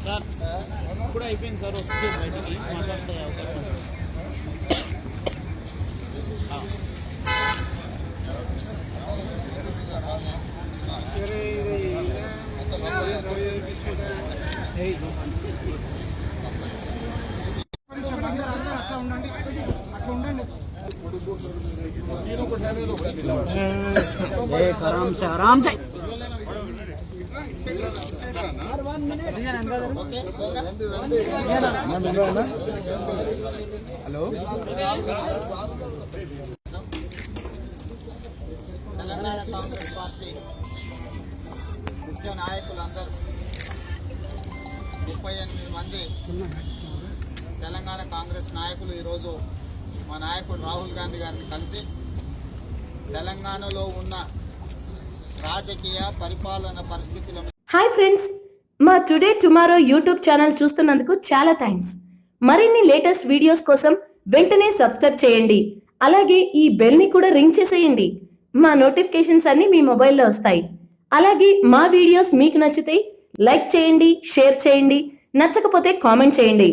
Sir ఇప్పుడు అయిపోయింది sir, వస్తే బయటికి మాట్లాడే అవకాశం ఉంది. आराम से हेलो తెలంగాణ కాంగ్రెస్ పార్టీ ముఖ్య నాయకులందరూ 38 మంది తెలంగాణ కాంగ్రెస్ నాయకులు ఈరోజు మా నాయకుడు రాహుల్ గాంధీ గారిని కలిసి తెలంగాణలో ఉన్న రాజకీయ పరిపాలన పరిస్థితుల. హాయ్ ఫ్రెండ్స్, మా టుడే టుమారో యూట్యూబ్ ఛానల్ చూస్తున్నందుకు చాలా థ్యాంక్స్. మరిన్ని లేటెస్ట్ వీడియోస్ కోసం వెంటనే సబ్స్క్రైబ్ చేయండి. అలాగే ఈ బెల్ ని కూడా రింగ్ చేసేయండి. మా నోటిఫికేషన్స్ అన్ని మీ మొబైల్లో వస్తాయి. అలాగే మా వీడియోస్ మీకు నచ్చితే లైక్ చేయండి, షేర్ చేయండి, నచ్చకపోతే కామెంట్ చేయండి.